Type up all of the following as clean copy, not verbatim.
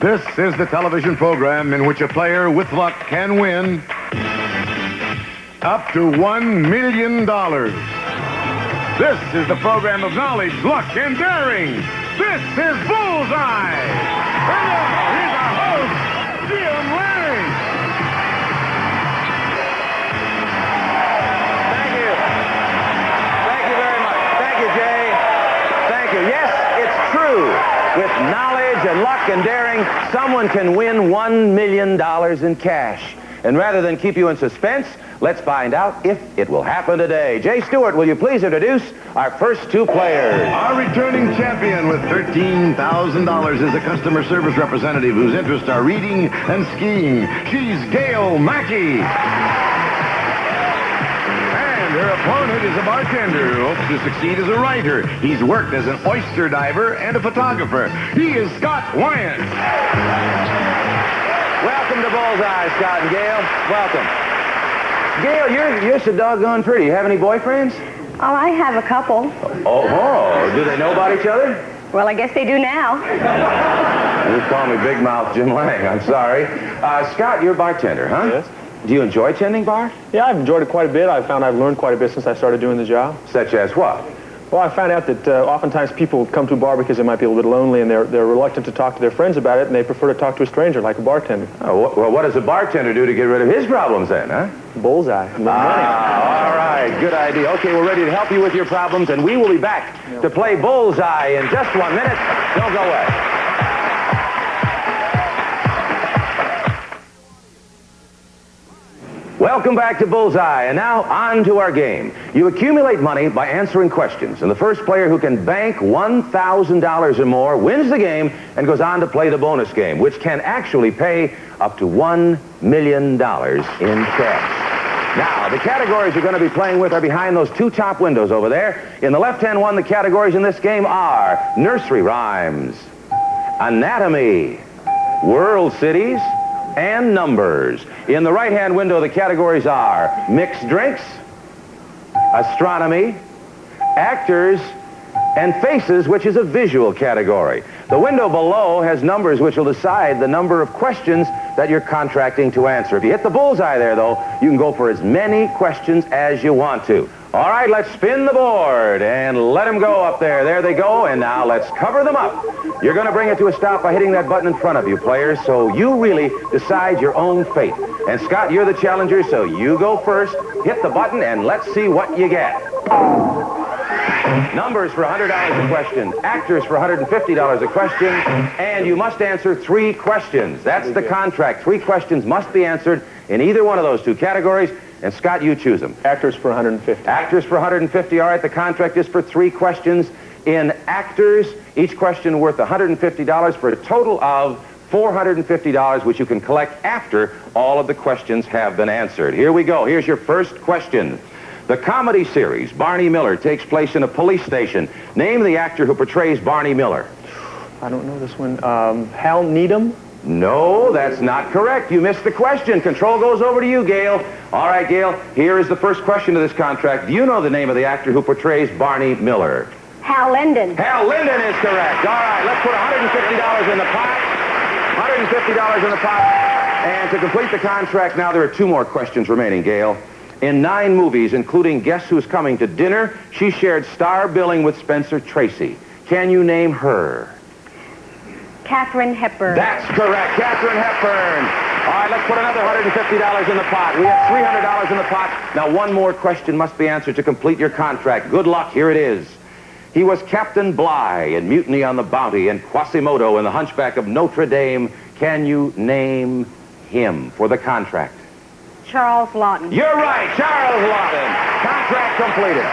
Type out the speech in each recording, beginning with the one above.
This is the television program in which a player with luck can win up to $1 million. This is the program of knowledge, luck, and daring. This is Bullseye. And now, here's our host, Jim Lang. Thank you. Thank you very much. Thank you, Jay. Thank you. Yes, it's true. With knowledge and luck and daring, someone can win $1 million in cash. And rather than keep you in suspense, let's find out if it will happen today. Jay Stewart, will you please introduce our first two players? Our returning champion with $13,000 is a customer service representative whose interests are reading and skiing. She's Gail Mackey. And her opponent is a bartender who hopes to succeed as a writer. He's worked as an oyster diver and a photographer. He is Scott Wyant. Welcome to Bullseye, Scott and Gail. Welcome. Gail, you're so doggone pretty. You have any boyfriends? Oh, I have a couple. Oh, do they know about each other? Well, I guess they do now. You call me Big Mouth Jim Lang. I'm sorry. Scott, you're a bartender, huh? Yes. Do you enjoy tending bar? Yeah, I've enjoyed it quite a bit. I've found I've learned quite a bit since I started doing the job. Such as what? Well, I found out that oftentimes people come to a bar because they might be a little bit lonely and they're reluctant to talk to their friends about it, and they prefer to talk to a stranger like a bartender. Oh, well, what does a bartender do to get rid of his problems then, huh? Bullseye. All right. Good idea. Okay, we're ready to help you with your problems, and we will be back to play Bullseye in just 1 minute. Don't go away. Welcome back to Bullseye, and now on to our game. You accumulate money by answering questions, and the first player who can bank $1,000 or more wins the game and goes on to play the bonus game, which can actually pay up to $1 million in cash. Now, the categories you're going to be playing with are behind those two top windows over there. In the left-hand one, the categories in this game are nursery rhymes, anatomy, world cities, and numbers. In the right-hand window, the categories are mixed drinks, astronomy, actors, and faces, which is a visual category. The window below has numbers which will decide the number of questions that you're contracting to answer. If you hit the bullseye there, though, you can go for as many questions as you want to. All right, let's spin the board and let them go up there. There they go, and now let's cover them up. You're going to bring it to a stop by hitting that button in front of you, players, so you really decide your own fate. And Scott, you're the challenger, so you go first. Hit the button, and let's see what you get. Numbers for $100 a question, actors for $150 a question, and you must answer 3 questions. That's the contract. 3 questions must be answered in either one of those two categories. And Scott, you choose them. Actors for $150. Actors for $150. All right, the contract is for 3 questions. In actors, each question worth $150 for a total of $450, which you can collect after all of the questions have been answered. Here we go. Here's your first question. The comedy series Barney Miller takes place in a police station. Name the actor who portrays Barney Miller. I don't know this one. Hal Needham? No, that's not correct. You missed the question. Control goes over to you, Gail. All right, Gail, here is the first question to this contract. Do you know the name of the actor who portrays Barney Miller? Hal Linden. Hal Linden is correct. All right, let's put $150 in the pot. $150 in the pot. And to complete the contract, now there are 2 more questions remaining, Gail. In 9 movies, including Guess Who's Coming to Dinner, she shared star billing with Spencer Tracy. Can you name her? Katharine Hepburn. That's correct, Katharine Hepburn. All right, let's put another $150 in the pot. We have $300 in the pot. Now, 1 more question must be answered to complete your contract. Good luck, here it is. He was Captain Bligh in Mutiny on the Bounty and Quasimodo in The Hunchback of Notre Dame. Can you name him for the contract? Charles Lawton. You're right, Charles Lawton. Contract completed.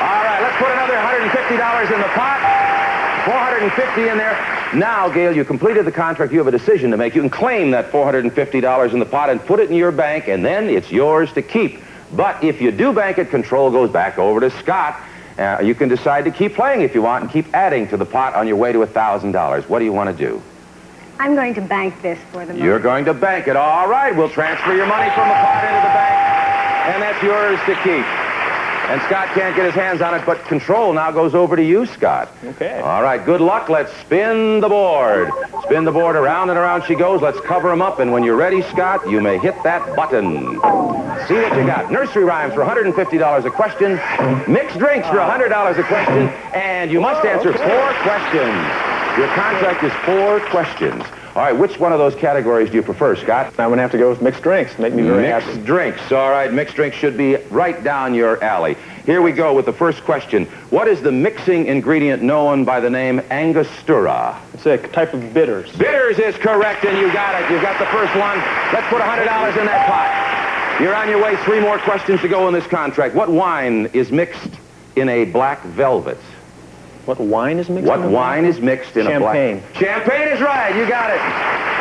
All right, let's put another $150 in the pot. $450 in there. Now, Gail, you completed the contract. You have a decision to make. You can claim that $450 in the pot and put it in your bank, and then it's yours to keep. But if you do bank it, control goes back over to Scott. You can decide to keep playing if you want and keep adding to the pot on your way to $1,000. What do you want to do? I'm going to bank this for the moment. You're going to bank it. All right, we'll transfer your money from the pot into the bank, and that's yours to keep. And Scott can't get his hands on it, but control now goes over to you, Scott. Okay. All right, good luck. Let's spin the board. Spin the board around and around she goes. Let's cover them up, and when you're ready, Scott, you may hit that button. See what you got. Nursery rhymes for $150 a question. Mixed drinks for $100 a question. And you must answer 4 questions. Your contract is 4 questions. All right, which one of those categories do you prefer, Scott? I'm going to have to go with mixed drinks. Make me very happy. Mixed drinks. All right, mixed drinks should be right down your alley. Here we go with the first question. What is the mixing ingredient known by the name Angostura? It's a type of bitters. Bitters is correct, and you got it. You got the first one. Let's put $100 in that pot. You're on your way. 3 more questions to go in this contract. What wine is mixed in a black velvet? What wine is mixed? What wine is mixed in a black... Champagne. Champagne is right. You got it.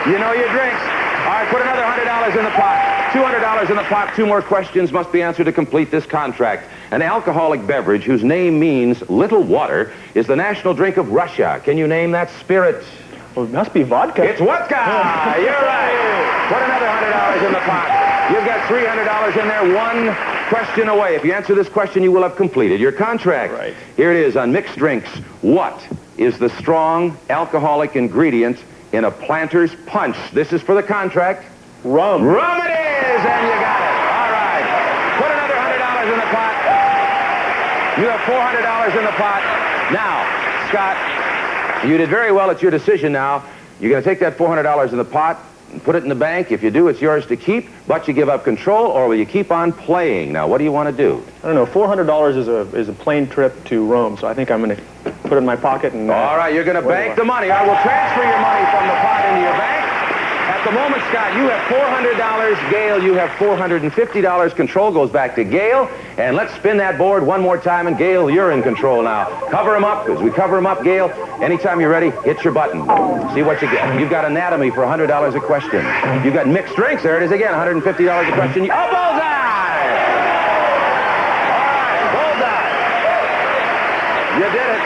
You know your drinks. All right, put another $100 in the pot. $200 in the pot. 2 more questions must be answered to complete this contract. An alcoholic beverage whose name means little water is the national drink of Russia. Can you name that spirit? Well, it must be vodka. It's vodka. You're right. Put another $100 in the pot. You've got $300 in there. 1 question away. If you answer this question, you will have completed your contract. Right. Here it is on mixed drinks. What is the strong alcoholic ingredient in a Planter's Punch? This is for the contract. Rum. Rum it is, and you got it. All right. Put another $100 in the pot. You have $400 in the pot. Now, Scott, you did very well. It's your decision now. You're going to take that $400 in the pot and put it in the bank. If you do, it's yours to keep, but you give up control, or will you keep on playing? Now, what do you want to do? I don't know. $400 is a plane trip to Rome, so I think I'm going to put it in my pocket and... All right, you're going to bank the money. I will transfer your money from the pot into your bank. At the moment, Scott, you have $400. Gail, you have $450. Control goes back to Gail. And let's spin that board one more time. And Gail, you're in control now. Cover them up. As we cover them up, Gail, anytime you're ready, hit your button. See what you get. You've got anatomy for $100 a question. You've got mixed drinks. There it is again, $150 a question. Oh, bullseye! All right, bullseye. You did it.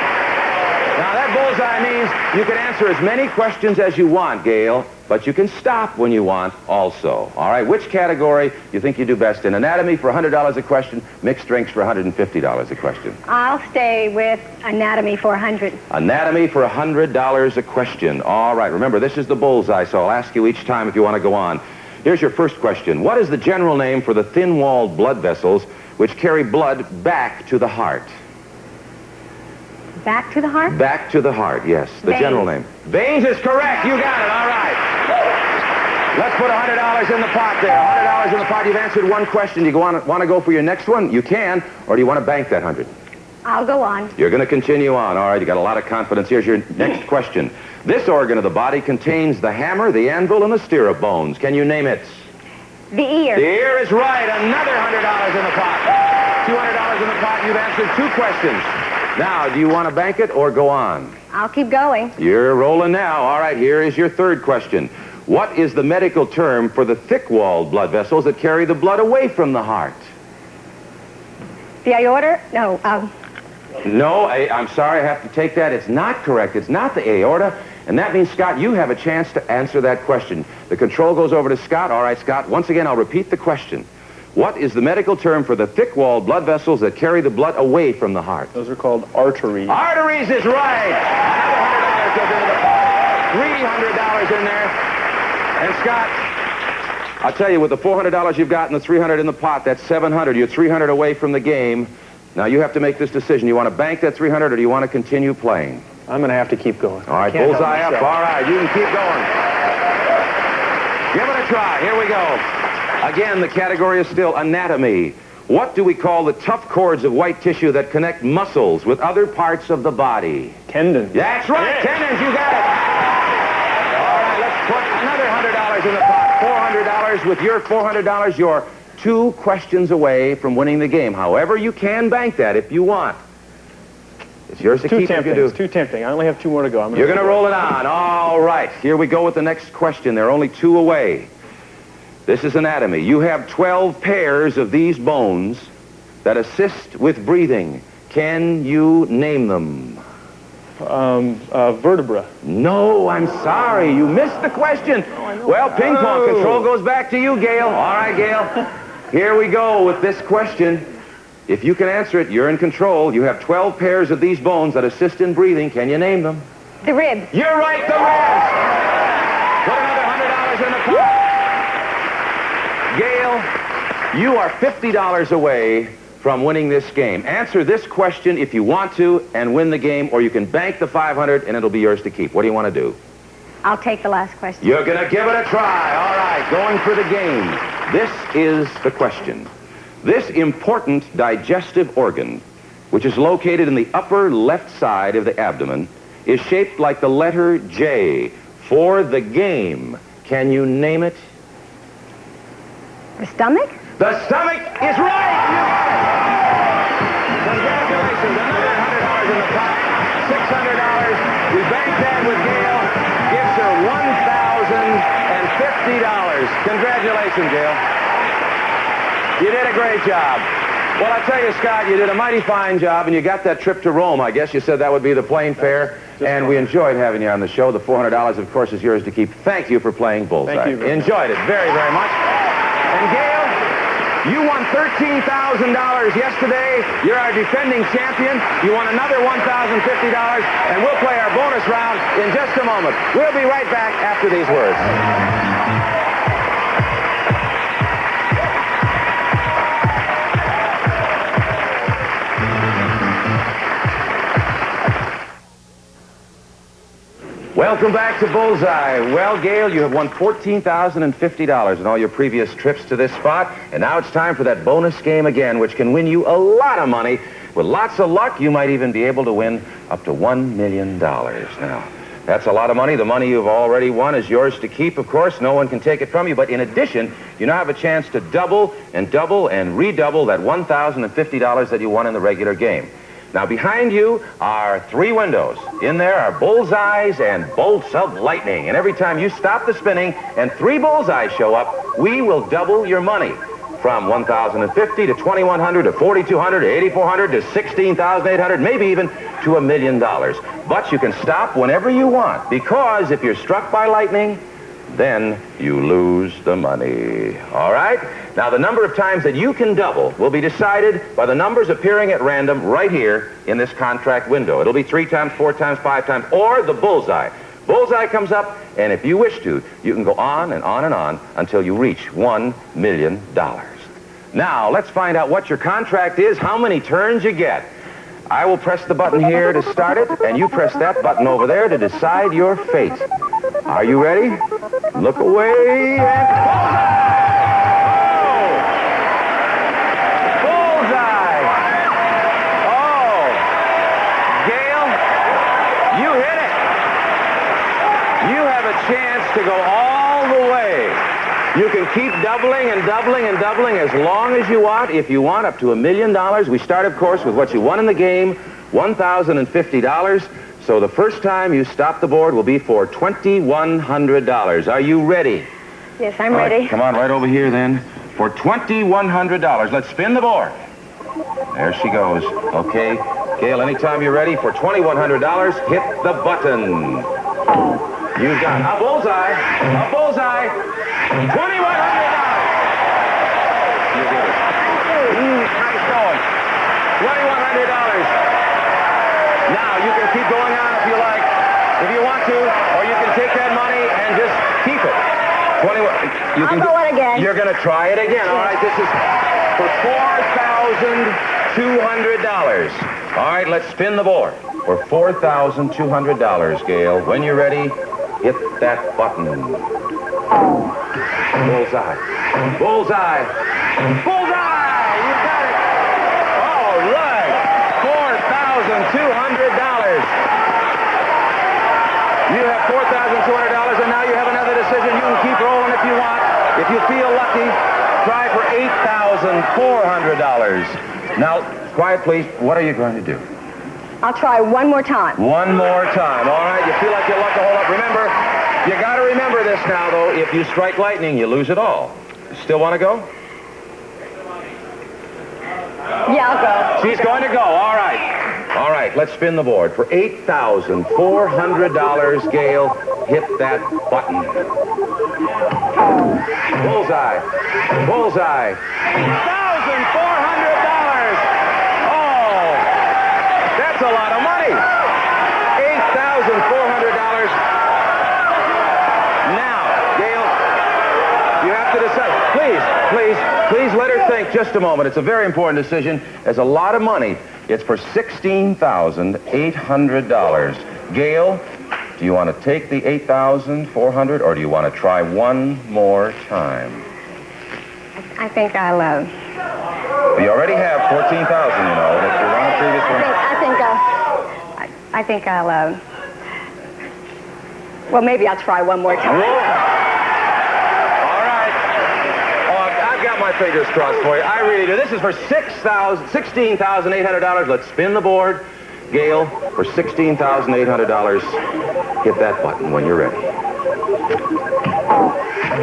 Now, that bullseye means you can answer as many questions as you want, Gail, but you can stop when you want also. All right, which category you think you do best in? Anatomy for $100 a question, mixed drinks for $150 a question. I'll stay with anatomy for 100. Anatomy for $100 a question. All right, remember, this is the bullseye, so I'll ask you each time if you want to go on. Here's your first question. What is the general name for the thin-walled blood vessels which carry blood back to the heart? Back to the heart? Back to the heart, yes. The Veins. general name. Veins is correct. You got it. All right. Let's put $100 in the pot there. $100 in the pot. You've answered 1 question. Do you want to go for your next one? You can. Or do you want to bank that 100? I'll go on. You're going to continue on. All right. You got a lot of confidence. Here's your next question. This organ of the body contains the hammer, the anvil, and the stirrup bones. Can you name it? The ear. The ear is right. Another $100 in the pot. $200 in the pot. You've answered 2 questions. Now, do you want to bank it or go on? I'll keep going. You're rolling now. All right, here is your third question. What is the medical term for the thick-walled blood vessels that carry the blood away from the heart? The aorta? No, No, I'm sorry, I have to take that. It's not correct. It's not the aorta. And that means, Scott, you have a chance to answer that question. The control goes over to Scott. All right, Scott, once again, I'll repeat the question. What is the medical term for the thick-walled blood vessels that carry the blood away from the heart? Those are called arteries. Arteries is right. Another $100 goes into the pot. $300 in there. And Scott, I'll tell you, with the $400 you've got and the $300 in the pot, that's $700. You're $300 away from the game. Now you have to make this decision. You want to bank that $300 or do you want to continue playing? I'm going to have to keep going. All right, bullseye up. All right, you can keep going. Give it a try. Here we go. Again, the category is still anatomy. What do we call the tough cords of white tissue that connect muscles with other parts of the body? Tendons. That's right, tendons, you got it. All right, let's put another $100 in the pot. $400. With your $400, you're 2 questions away from winning the game. However, you can bank that if you want. It's yours to keep if you do. It's too tempting. I only have 2 more to go. You're going to roll it on. All right, here we go with the next question. There are only 2 away. This is anatomy. You have 12 pairs of these bones that assist with breathing. Can you name them? Vertebra. No, I'm sorry. You missed the question. Well, ping pong control goes back to you, Gail. All right, Gail. Here we go with this question. If you can answer it, you're in control. You have 12 pairs of these bones that assist in breathing. Can you name them? The ribs. You're right, the ribs. Put another $100 in the pot. Gail, you are $50 away from winning this game. Answer this question if you want to and win the game, or you can bank the $500 and it'll be yours to keep. What do you want to do? I'll take the last question. You're going to give it a try. All right, going for the game. This is the question. This important digestive organ, which is located in the upper left side of the abdomen, is shaped like the letter J. For the game, can you name it? The stomach? The stomach is right! You got it! Congratulations, another $100 in the pot, $600. We bank that with Gail, gives her $1,050. Congratulations, Gail. You did a great job. Well, I tell you, Scott, you did a mighty fine job, and you got that trip to Rome. I guess you said that would be the plane fare, and we enjoyed having you on the show. The $400, of course, is yours to keep. Thank you for playing Bullseye. Thank you. Enjoyed it very, very much. And Gail, you won $13,000 yesterday. You're our defending champion. You won another $1,050, and we'll play our bonus round in just a moment. We'll be right back after these words. Welcome back to Bullseye. Well, Gail, you have won $14,050 in all your previous trips to this spot, and now it's time for that bonus game again, which can win you a lot of money. With lots of luck, you might even be able to win up to $1 million. Now, that's a lot of money. The money you've already won is yours to keep, of course. No one can take it from you, but in addition, you now have a chance to double and redouble that $1,050 that you won in the regular game. Now, behind you are 3 windows. In there are bullseyes and bolts of lightning. And every time you stop the spinning and 3 bullseyes show up, we will double your money. From $1,050 to $2,100 to $4,200 to $8,400 to $16,800, maybe even to $1 million. But you can stop whenever you want, because if you're struck by lightning, then you lose the money. All right? Now, the number of times that you can double will be decided by the numbers appearing at random right here in this contract window. It'll be 3 times, 4 times, 5 times, or the bullseye. Bullseye comes up, and if you wish to, you can go on and on and on until you reach $1 million. Now, let's find out what your contract is, how many turns you get. I will press the button here to start it, and you press that button over there to decide your fate. Are you ready? Look away and bullseye! Oh! Gail, you hit it! You have a chance to go all the way. You can keep doubling and doubling and doubling as long as you want. If you want up to $1 million, we start, of course, with what you won in the game, $1,050. So the first time you stop the board will be for $2,100. Are you ready? Yes, I'm ready. Right, come on, right over here then. For $2,100. Let's spin the board. There she goes. Okay. Gail, anytime you're ready for $2,100, hit the button. You got a bullseye. A bullseye. $2,100. You get it. Nice going. $2,100. Now, you can keep going on if you like, if you want to, or you can take that money and just keep it. I'll go it again. You're going to try it again. All right, this is for $4,200. All right, let's spin the board for $4,200, Gail. When you're ready, hit that button. Bullseye. Bullseye. Bullseye! You got it. All right. $4,200. You have $4,200, and now you have another decision. You can keep rolling if you want. If you feel lucky, try for $8,400. Now, quiet, please. What are you going to do? I'll try one more time. One more time. All right, you feel like your luck will hold up. Remember, you got to remember this now, though. If you strike lightning, you lose it all. Still want to go? Yeah, I'll go. She's going to go. All right. All right, let's spin the board. For $8,400, Gail, hit that button. Bullseye. Bullseye. $1,400. a lot of money. $8,400. Now, Gail, you have to decide. Please let her think just a moment. It's a very important decision. It's a lot of money. It's for $16,800. Gail, do you want to take the $8,400 or do you want to try one more time? I think I'll, You already have $14,000, you know, that you won the previous one. I think I'll, well, maybe I'll try one more time. All right. Oh, I've got my fingers crossed for you. I really do. This is for $16,800. Let's spin the board. Gail, for $16,800, hit that button when you're ready.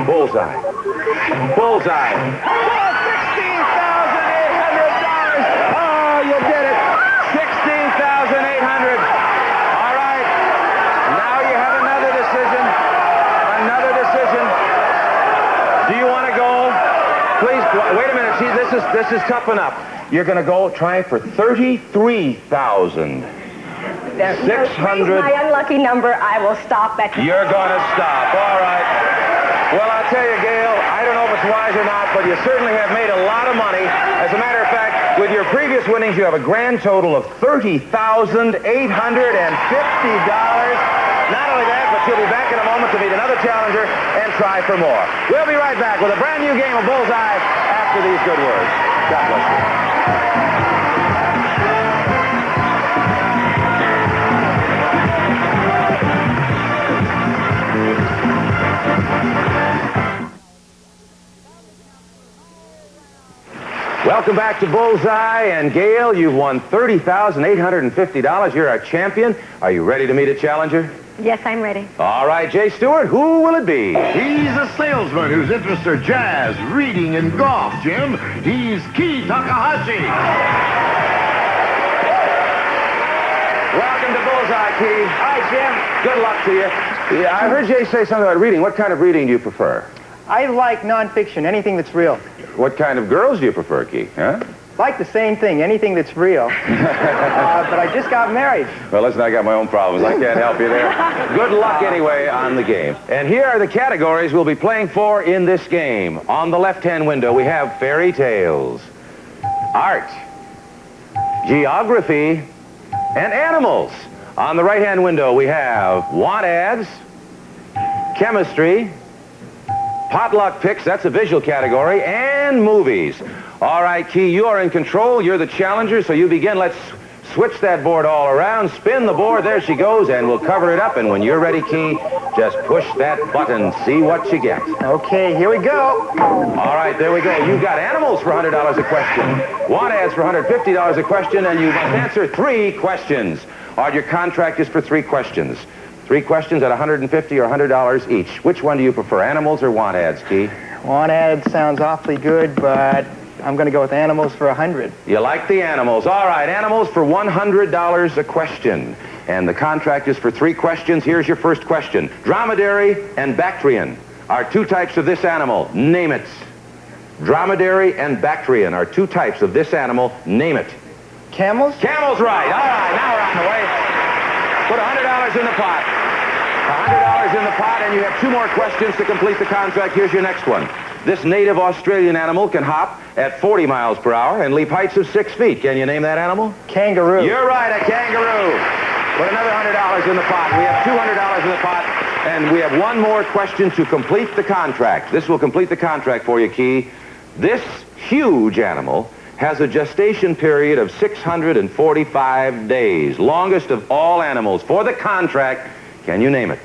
Bullseye. Bullseye. Oh, you did it. $16,800. All right. Now you have another decision. Another decision. Do you want to go? Please, wait a minute. See, this is tough enough. You're going to go try for $33,600. My unlucky number, I will stop at... You're going to stop. All right. Well, I'll tell you, Gail, I don't know if it's wise or not, but you certainly have made a lot of money. As a matter of fact, with your previous winnings, you have a grand total of $30,850. Not only that, but you'll be back in a moment to meet another challenger and try for more. We'll be right back with a brand new game of Bullseye after these good words. God bless you. Welcome back to Bullseye, and Gail, you've won $30,850. You're our champion. Are you ready to meet a challenger? Yes, I'm ready. All right, Jay Stewart, who will it be? He's a salesman whose interests are jazz, reading, and golf, Jim. He's Key Takahashi. Welcome to Bullseye, Key. Hi, Jim. Good luck to you. Yeah, I heard Jay say something about reading. What kind of reading do you prefer? I like nonfiction, anything that's real. What kind of girls do you prefer, Key? Huh? Like the same thing, anything that's real. But I just got married. Well, listen, I got my own problems. I can't help you there. Good luck anyway on the game. And here are the categories we'll be playing for in this game. On the left-hand window, we have fairy tales, art, geography, and animals. On the right-hand window, we have want ads, chemistry, potluck picks, that's a visual category, and movies. All right, Key, you are in control. You're the challenger, so you begin. Let's switch that board all around. Spin the board. There she goes, and we'll cover it up. And when you're ready, Key, just push that button. See what you get. Okay, here we go. All right, there we go. You've got animals for $100 a question, want ads for $150 a question, and you must answer 3 questions. Or your contract is for 3 questions. 3 questions at $150 or $100 each. Which one do you prefer, animals or want ads, Key? Want ads sounds awfully good, but I'm going to go with animals for $100. You like the animals. All right, animals for $100 a question. And the contract is for 3 questions. Here's your first question. Dromedary and Bactrian are 2 types of this animal. Name it. Dromedary and Bactrian are 2 types of this animal. Name it. Camels? Camels, right. All right, now we're on the way. Put $100 in the pot. $100 in the pot, and you have 2 more questions to complete the contract. Here's your next one. This native Australian animal can hop at 40 miles per hour and leap heights of 6 feet. Can you name that animal? Kangaroo. You're right, a kangaroo. Put another $100 in the pot. We have $200 in the pot, and we have 1 more question to complete the contract. This will complete the contract for you, Key. This huge animal has a gestation period of 645 days, longest of all animals. For the contract, can you name it?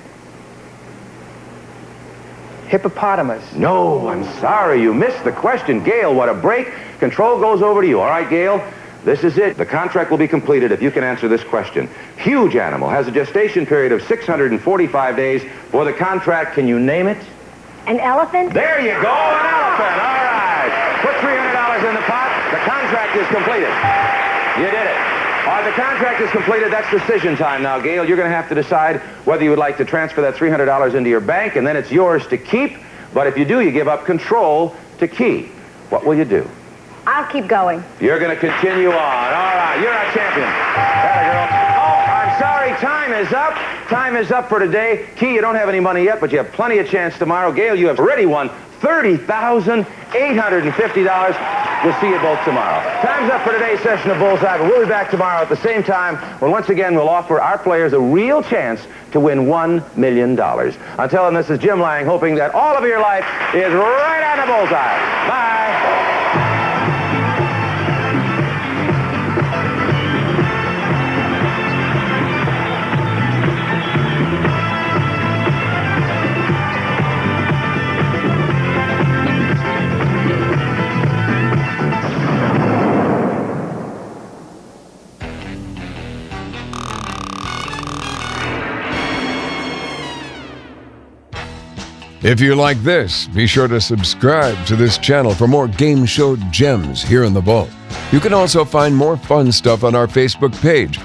Hippopotamus. No, I'm sorry, you missed the question. Gail, what a break. Control goes over to you. All right, Gail, this is it. The contract will be completed if you can answer this question. Huge animal has a gestation period of 645 days. For the contract, can you name it? An elephant? There you go, an elephant. All right. Put $300 in the pot. The contract is completed. You did it. All right, the contract is completed. That's decision time now, Gail. You're going to have to decide whether you would like to transfer that $300 into your bank, and then it's yours to keep. But if you do, you give up control to Key. What will you do? I'll keep going. You're going to continue on. All right, you're our champion. That a girl. is up. Time is up for today. Key, you don't have any money yet, but you have plenty of chance tomorrow. Gail, you have already won $30,850. We'll see you both tomorrow. Time's up for today's session of Bullseye, but we'll be back tomorrow at the same time when once again we'll offer our players a real chance to win $1 million. Until then, this is Jim Lang, hoping that all of your life is right on the bullseye. Bye. If you like this, be sure to subscribe to this channel for more game show gems here in the vault. You can also find more fun stuff on our Facebook page